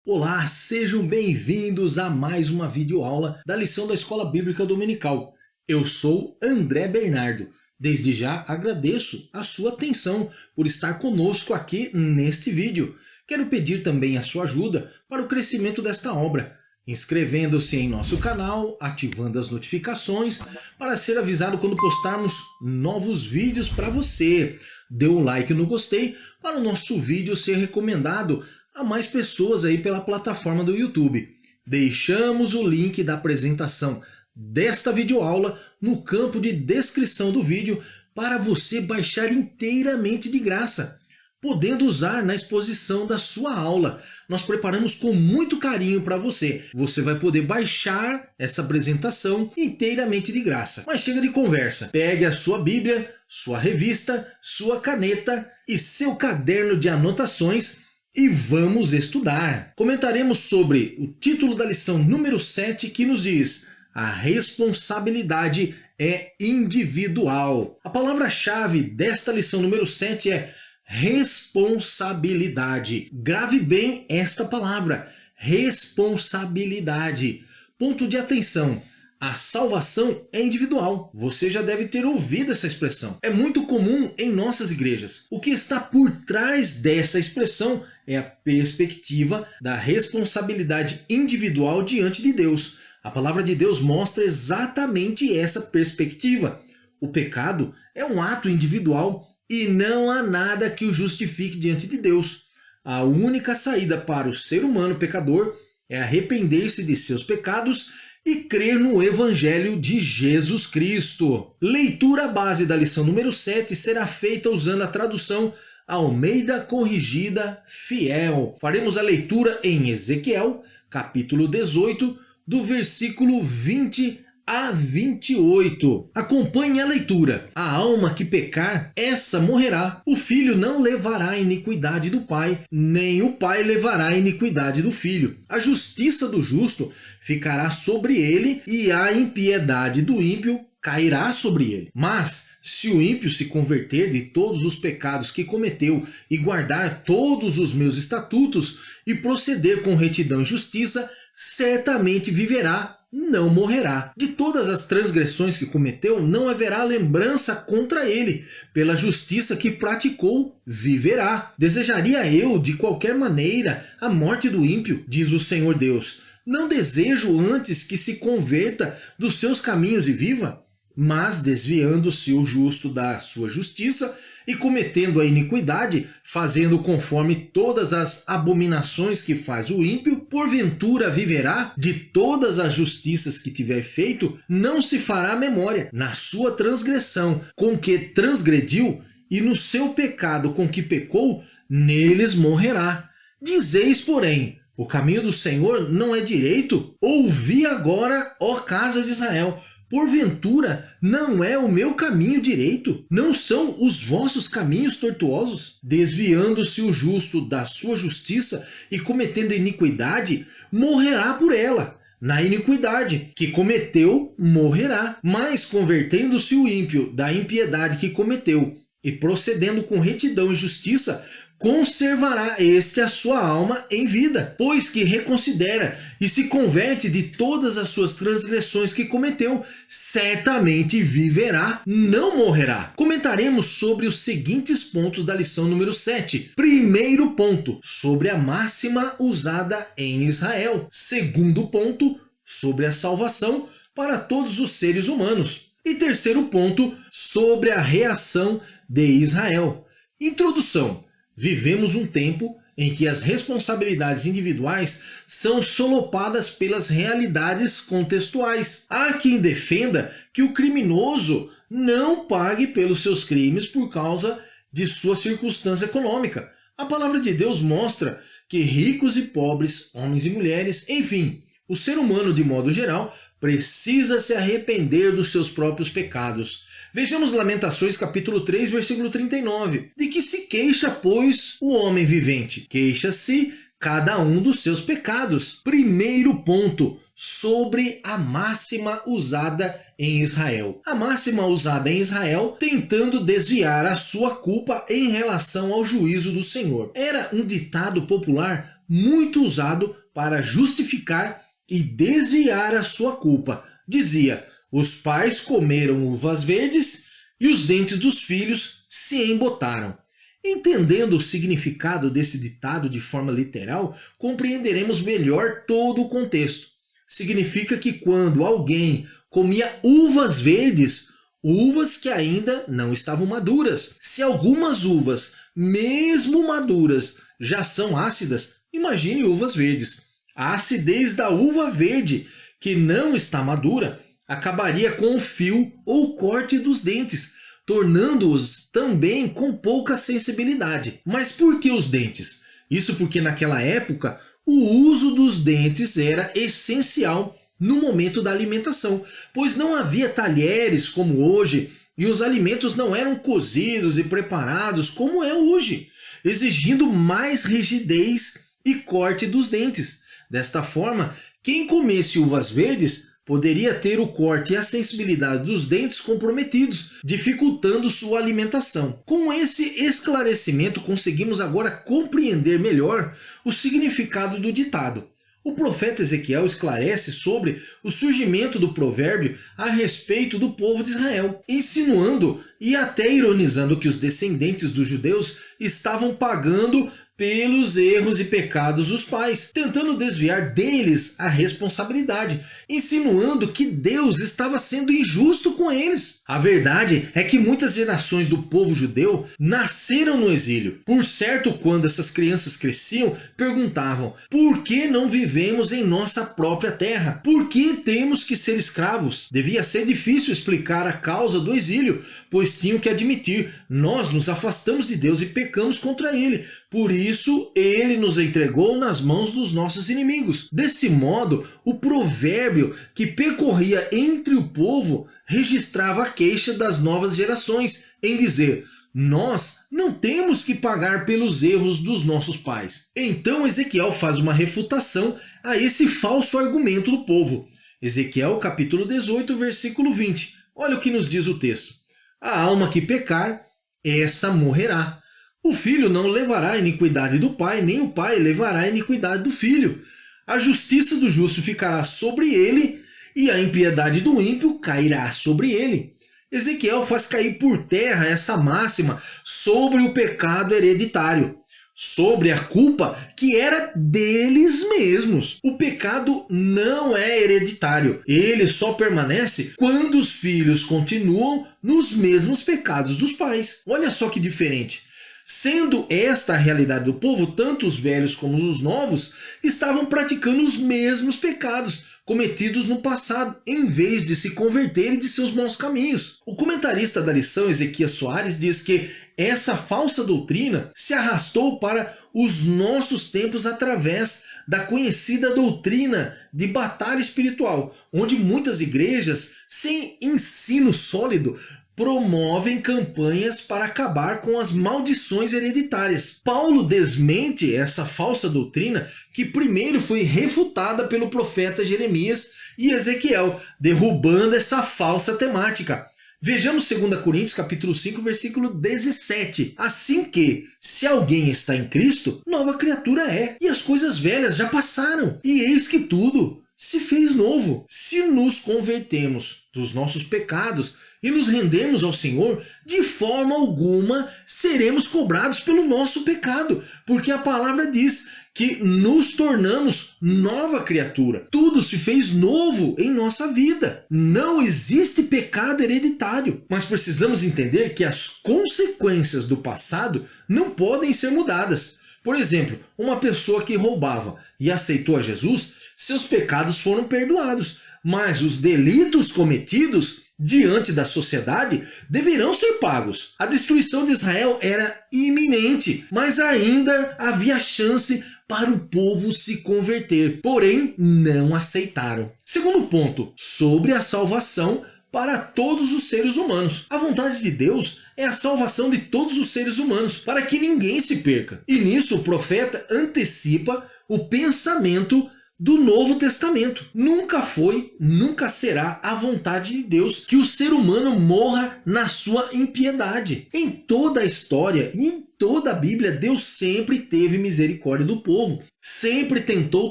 Olá, sejam bem-vindos a mais uma videoaula da lição da Escola Bíblica Dominical. Eu sou André Bernardo. Desde já agradeço a sua atenção por estar conosco aqui neste vídeo. Quero pedir também a sua ajuda para o crescimento desta obra, inscrevendo-se em nosso canal, ativando as notificações para ser avisado quando postarmos novos vídeos para você. Dê um like no gostei para o nosso vídeo ser recomendado a mais pessoas aí pela plataforma do YouTube. Deixamos o link da apresentação desta videoaula no campo de descrição do vídeo para você baixar inteiramente de graça, podendo usar na exposição da sua aula. Nós preparamos com muito carinho para você. Você vai poder baixar essa apresentação inteiramente de graça. Mas chega de conversa. Pegue a sua Bíblia, sua revista, sua caneta e seu caderno de anotações e vamos estudar. Comentaremos sobre o título da lição número 7, que nos diz: a responsabilidade é individual. A palavra-chave desta lição número 7 é responsabilidade. Grave bem esta palavra, responsabilidade. Ponto de atenção: a salvação é individual. Você já deve ter ouvido essa expressão. É muito comum em nossas igrejas. O que está por trás dessa expressão é a perspectiva da responsabilidade individual diante de Deus. A palavra de Deus mostra exatamente essa perspectiva. O pecado é um ato individual e não há nada que o justifique diante de Deus. A única saída para o ser humano pecador é arrepender-se de seus pecados e crer no Evangelho de Jesus Cristo. Leitura base da lição número 7 será feita usando a tradução Almeida Corrigida Fiel. Faremos a leitura em Ezequiel, capítulo 18, do versículo 20 a 28. Acompanhe a leitura. A alma que pecar, essa morrerá. O filho não levará a iniquidade do pai, nem o pai levará a iniquidade do filho. A justiça do justo ficará sobre ele, e a impiedade do ímpio cairá sobre ele. Mas se o ímpio se converter de todos os pecados que cometeu e guardar todos os meus estatutos e proceder com retidão e justiça, certamente viverá, não morrerá. De todas as transgressões que cometeu, não haverá lembrança contra ele. Pela justiça que praticou, viverá. Desejaria eu, de qualquer maneira, a morte do ímpio, diz o Senhor Deus. Não desejo antes que se converta dos seus caminhos e viva? Mas desviando-se o justo da sua justiça e cometendo a iniquidade, fazendo conforme todas as abominações que faz o ímpio, porventura viverá? De todas as justiças que tiver feito, não se fará memória. Na sua transgressão com que transgrediu e no seu pecado com que pecou, neles morrerá. Dizeis, porém, o caminho do Senhor não é direito? Ouvi agora, ó casa de Israel. Porventura, não é o meu caminho direito? Não são os vossos caminhos tortuosos? Desviando-se o justo da sua justiça e cometendo iniquidade, morrerá por ela. Na iniquidade que cometeu, morrerá. Mas convertendo-se o ímpio da impiedade que cometeu e procedendo com retidão e justiça, conservará este a sua alma em vida, pois que reconsidera e se converte de todas as suas transgressões que cometeu, certamente viverá, não morrerá. Comentaremos sobre os seguintes pontos da lição número 7. Primeiro ponto, sobre a máxima usada em Israel. Segundo ponto, sobre a salvação para todos os seres humanos. E terceiro ponto, sobre a reação de Israel. Introdução. Vivemos um tempo em que as responsabilidades individuais são solopadas pelas realidades contextuais. Há quem defenda que o criminoso não pague pelos seus crimes por causa de sua circunstância econômica. A palavra de Deus mostra que ricos e pobres, homens e mulheres, enfim, o ser humano de modo geral, precisa se arrepender dos seus próprios pecados. Vejamos Lamentações capítulo 3, versículo 39. De que se queixa, pois, o homem vivente? Queixa-se cada um dos seus pecados. Primeiro ponto, sobre a máxima usada em Israel. A máxima usada em Israel tentando desviar a sua culpa em relação ao juízo do Senhor. Era um ditado popular muito usado para justificar e desviar a sua culpa. Dizia: os pais comeram uvas verdes e os dentes dos filhos se embotaram. Entendendo o significado desse ditado de forma literal, compreenderemos melhor todo o contexto. Significa que quando alguém comia uvas verdes, uvas que ainda não estavam maduras. Se algumas uvas, mesmo maduras, já são ácidas, imagine uvas verdes. A acidez da uva verde, que não está madura, acabaria com o fio ou corte dos dentes, tornando-os também com pouca sensibilidade. Mas por que os dentes? Isso porque naquela época o uso dos dentes era essencial no momento da alimentação, pois não havia talheres como hoje e os alimentos não eram cozidos e preparados como é hoje, exigindo mais rigidez e corte dos dentes. Desta forma, quem comesse uvas verdes poderia ter o corte e a sensibilidade dos dentes comprometidos, dificultando sua alimentação. Com esse esclarecimento, conseguimos agora compreender melhor o significado do ditado. O profeta Ezequiel esclarece sobre o surgimento do provérbio a respeito do povo de Israel, insinuando e até ironizando que os descendentes dos judeus estavam pagando pelos erros e pecados dos pais, tentando desviar deles a responsabilidade, insinuando que Deus estava sendo injusto com eles. A verdade é que muitas gerações do povo judeu nasceram no exílio. Por certo, quando essas crianças cresciam, perguntavam: por que não vivemos em nossa própria terra? Por que temos que ser escravos? Devia ser difícil explicar a causa do exílio, pois tinham que admitir: nós nos afastamos de Deus e pecamos contra Ele. Por isso, Ele nos entregou nas mãos dos nossos inimigos. Desse modo, o provérbio que percorria entre o povo registrava a queixa das novas gerações em dizer: nós não temos que pagar pelos erros dos nossos pais. Então Ezequiel faz uma refutação a esse falso argumento do povo. Ezequiel capítulo 18, versículo 20. Olha o que nos diz o texto: a alma que pecar, essa morrerá. O filho não levará a iniquidade do pai, nem o pai levará a iniquidade do filho. A justiça do justo ficará sobre ele, e a impiedade do ímpio cairá sobre ele. Ezequiel faz cair por terra essa máxima sobre o pecado hereditário, sobre a culpa que era deles mesmos. O pecado não é hereditário, ele só permanece quando os filhos continuam nos mesmos pecados dos pais. Olha só que diferente. Sendo esta a realidade do povo, tanto os velhos como os novos estavam praticando os mesmos pecados cometidos no passado, em vez de se converterem de seus maus caminhos. O comentarista da lição, Ezequias Soares, diz que essa falsa doutrina se arrastou para os nossos tempos através da conhecida doutrina de batalha espiritual, onde muitas igrejas, sem ensino sólido, promovem campanhas para acabar com as maldições hereditárias. Paulo desmente essa falsa doutrina, que primeiro foi refutada pelo profeta Jeremias e Ezequiel, derrubando essa falsa temática. Vejamos 2 Coríntios capítulo 5, versículo 17. Assim que, se alguém está em Cristo, nova criatura é, e as coisas velhas já passaram, e eis que tudo se fez novo. Se nos convertemos dos nossos pecados e nos rendemos ao Senhor, de forma alguma seremos cobrados pelo nosso pecado, porque a palavra diz que nos tornamos nova criatura. Tudo se fez novo em nossa vida. Não existe pecado hereditário, mas precisamos entender que as consequências do passado não podem ser mudadas. Por exemplo, uma pessoa que roubava e aceitou a Jesus, seus pecados foram perdoados, mas os delitos cometidos diante da sociedade deverão ser pagos. A destruição de Israel era iminente, mas ainda havia chance para o povo se converter, porém não aceitaram. Segundo ponto, sobre a salvação para todos os seres humanos. A vontade de Deus é a salvação de todos os seres humanos, para que ninguém se perca. E nisso o profeta antecipa o pensamento do Novo Testamento. Nunca foi, nunca será a vontade de Deus que o ser humano morra na sua impiedade. Em toda a história e em toda a Bíblia, Deus sempre teve misericórdia do povo. Sempre tentou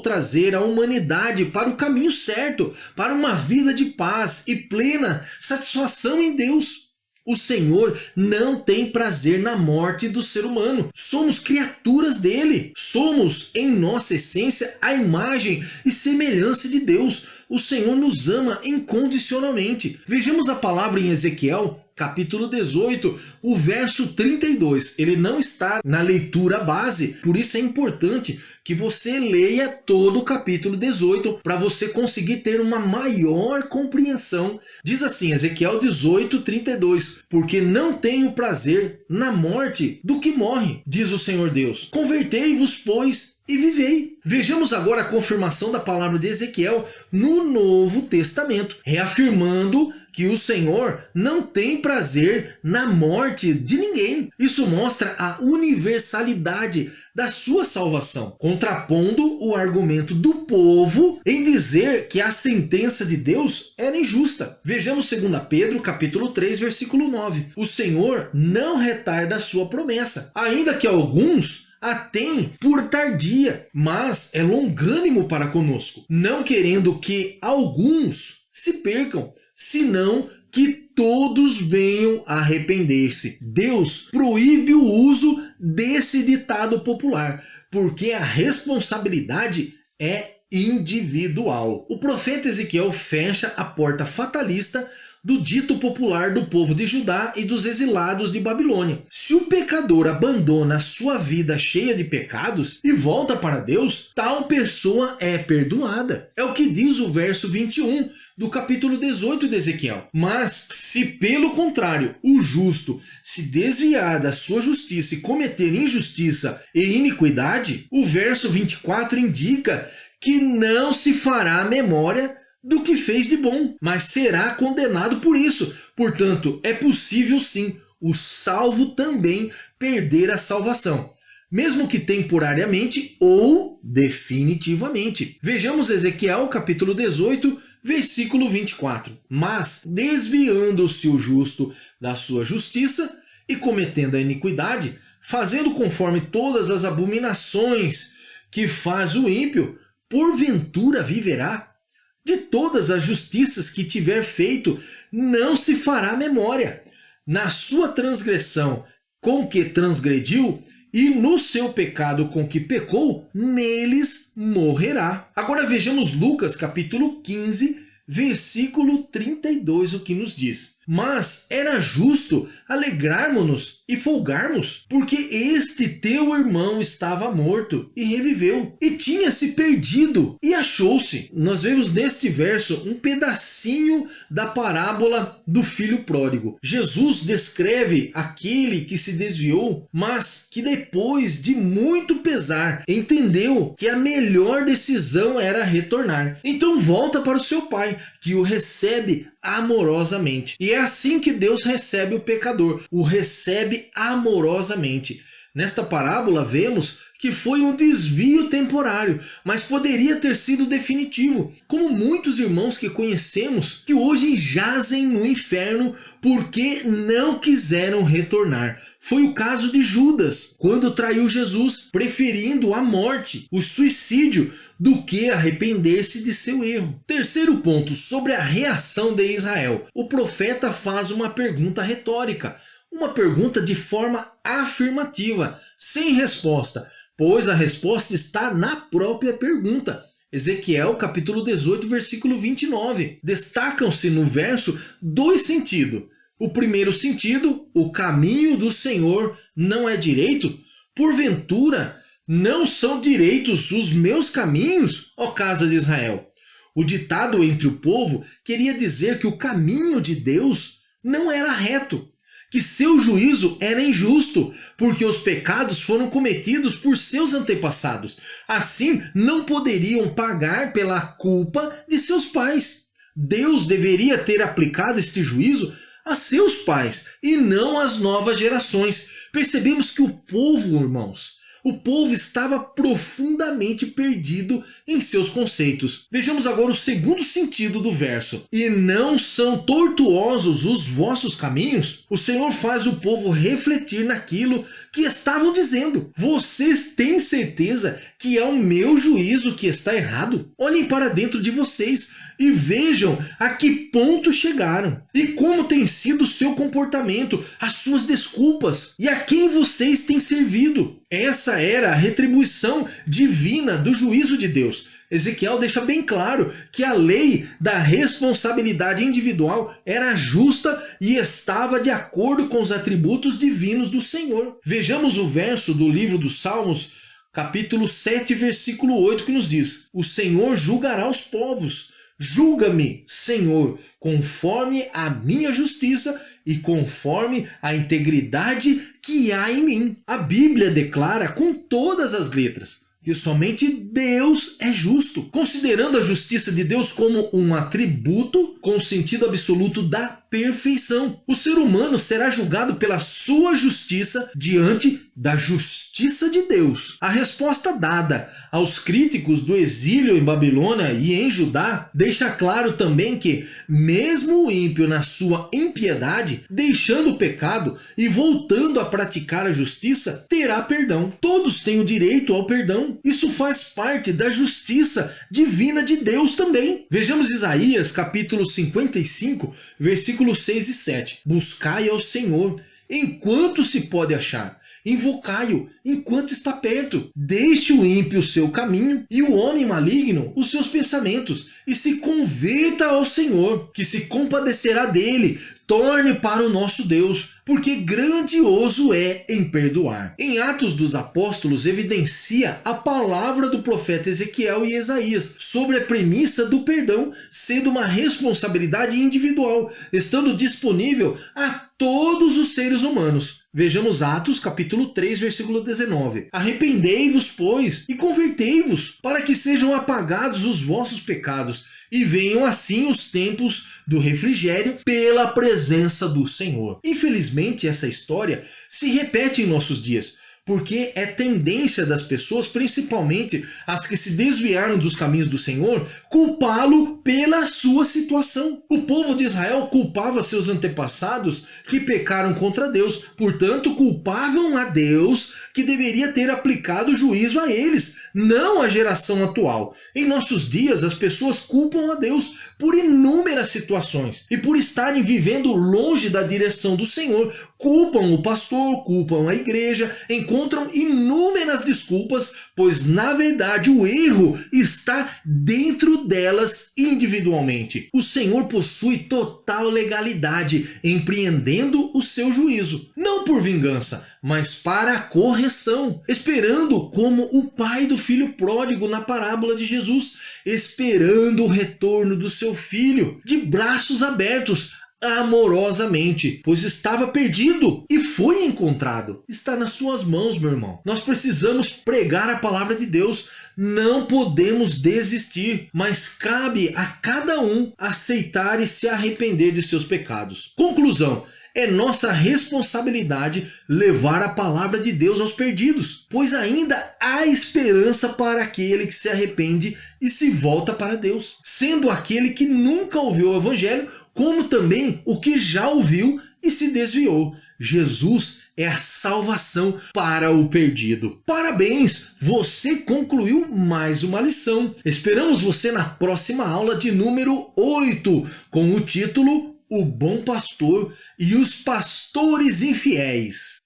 trazer a humanidade para o caminho certo, para uma vida de paz e plena satisfação em Deus. O Senhor não tem prazer na morte do ser humano. Somos criaturas dele. Somos, em nossa essência, a imagem e semelhança de Deus. O Senhor nos ama incondicionalmente. Vejamos a palavra em Ezequiel, capítulo 18, o verso 32. Ele não está na leitura base, por isso é importante que você leia todo o capítulo 18 para você conseguir ter uma maior compreensão. Diz assim, Ezequiel 18, 32. Porque não tenho prazer na morte do que morre, diz o Senhor Deus. Convertei-vos, pois, e vivei. Vejamos agora a confirmação da palavra de Ezequiel no Novo Testamento, reafirmando que o Senhor não tem prazer na morte de ninguém. Isso mostra a universalidade da sua salvação, contrapondo o argumento do povo em dizer que a sentença de Deus era injusta. Vejamos 2 Pedro, capítulo 3, versículo 9. O Senhor não retarda a sua promessa, ainda que alguns a tem por tardia, mas é longânimo para conosco, não querendo que alguns se percam, senão que todos venham a arrepender-se. Deus proíbe o uso desse ditado popular, porque a responsabilidade é individual. O profeta Ezequiel fecha a porta fatalista do dito popular do povo de Judá e dos exilados de Babilônia. Se o pecador abandona a sua vida cheia de pecados e volta para Deus, tal pessoa é perdoada. É o que diz o verso 21 do capítulo 18 de Ezequiel. Mas se pelo contrário o justo se desviar da sua justiça e cometer injustiça e iniquidade, o verso 24 indica que não se fará memória do que fez de bom, mas será condenado por isso. Portanto, é possível sim o salvo também perder a salvação, mesmo que temporariamente ou definitivamente. Vejamos Ezequiel capítulo 18, versículo 24. Mas, desviando-se o justo da sua justiça e cometendo a iniquidade, fazendo conforme todas as abominações que faz o ímpio, porventura viverá? De todas as justiças que tiver feito, não se fará memória. Na sua transgressão com que transgrediu, e no seu pecado com que pecou, neles morrerá. Agora vejamos Lucas capítulo 15, versículo 32, o que nos diz. Mas era justo alegrarmos-nos e folgarmos, porque este teu irmão estava morto e reviveu, e tinha se perdido e achou-se. Nós vemos neste verso um pedacinho da parábola do filho pródigo. Jesus descreve aquele que se desviou, mas que depois de muito pesar entendeu que a melhor decisão era retornar. Então volta para o seu pai, que o recebe amorosamente. E é assim que Deus recebe o pecador, o recebe amorosamente. Nesta parábola vemos que foi um desvio temporário, mas poderia ter sido definitivo, como muitos irmãos que conhecemos que hoje jazem no inferno porque não quiseram retornar. Foi o caso de Judas, quando traiu Jesus, preferindo a morte, o suicídio, do que arrepender-se de seu erro. Terceiro ponto, sobre a reação de Israel. O profeta faz uma pergunta retórica, uma pergunta de forma afirmativa, sem resposta, pois a resposta está na própria pergunta. Ezequiel capítulo 18, versículo 29. Destacam-se no verso dois sentidos. O primeiro sentido, o caminho do Senhor não é direito? Porventura, não são direitos os meus caminhos, ó casa de Israel? O ditado entre o povo queria dizer que o caminho de Deus não era reto, que seu juízo era injusto, porque os pecados foram cometidos por seus antepassados. Assim, não poderiam pagar pela culpa de seus pais. Deus deveria ter aplicado este juízo a seus pais e não às novas gerações. Percebemos que o povo, irmãos, O povo estava profundamente perdido em seus conceitos. Vejamos agora o segundo sentido do verso. E não são tortuosos os vossos caminhos? O Senhor faz o povo refletir naquilo que estavam dizendo. Vocês têm certeza que é o meu juízo que está errado? Olhem para dentro de vocês e vejam a que ponto chegaram e como tem sido o seu comportamento, as suas desculpas e a quem vocês têm servido. Essa era a retribuição divina do juízo de Deus. Ezequiel deixa bem claro que a lei da responsabilidade individual era justa e estava de acordo com os atributos divinos do Senhor. Vejamos o verso do livro dos Salmos, capítulo 7, versículo 8, que nos diz: o Senhor julgará os povos. Julga-me, Senhor, conforme a minha justiça e conforme a integridade que há em mim. A Bíblia declara com todas as letras que somente Deus é justo, considerando a justiça de Deus como um atributo com sentido absoluto da perfeição. O ser humano será julgado pela sua justiça diante da justiça de Deus. A resposta dada aos críticos do exílio em Babilônia e em Judá deixa claro também que, mesmo o ímpio na sua impiedade, deixando o pecado e voltando a praticar a justiça, terá perdão. Todos têm o direito ao perdão. Isso faz parte da justiça divina de Deus também. Vejamos Isaías capítulo 55, versículos 6 e 7. Buscai ao Senhor enquanto se pode achar. Invocai-o enquanto está perto. Deixe o ímpio o seu caminho e o homem maligno os seus pensamentos, e se converta ao Senhor, que se compadecerá dele. Torne para o nosso Deus, porque grandioso é em perdoar. Em Atos dos Apóstolos evidencia a palavra do profeta Ezequiel e Isaías sobre a premissa do perdão sendo uma responsabilidade individual, estando disponível a todos os seres humanos. Vejamos Atos capítulo 3, versículo 19. Arrependei-vos, pois, e convertei-vos, para que sejam apagados os vossos pecados, e venham assim os tempos do refrigério pela presença do Senhor. Infelizmente, essa história se repete em nossos dias, porque é tendência das pessoas, principalmente as que se desviaram dos caminhos do Senhor, culpá-lo pela sua situação. O povo de Israel culpava seus antepassados que pecaram contra Deus, portanto culpavam a Deus, que deveria ter aplicado juízo a eles, não a geração atual. Em nossos dias, as pessoas culpam a Deus por inúmeras situações, e por estarem vivendo longe da direção do Senhor, culpam o pastor, culpam a igreja, encontram inúmeras desculpas, pois na verdade o erro está dentro delas individualmente. O Senhor possui total legalidade, empreendendo o seu juízo, não por vingança, mas para a correção, esperando como o pai do filho pródigo na parábola de Jesus, esperando o retorno do seu filho, de braços abertos, amorosamente, pois estava perdido e foi encontrado. Está nas suas mãos, meu irmão. Nós precisamos pregar a palavra de Deus. Não podemos desistir, mas cabe a cada um aceitar e se arrepender de seus pecados. Conclusão: é nossa responsabilidade levar a palavra de Deus aos perdidos, pois ainda há esperança para aquele que se arrepende e se volta para Deus, sendo aquele que nunca ouviu o evangelho, como também o que já ouviu e se desviou. Jesus é a salvação para o perdido. Parabéns! Você concluiu mais uma lição. Esperamos você na próxima aula de número 8, com o título O Bom Pastor e os Pastores Infiéis.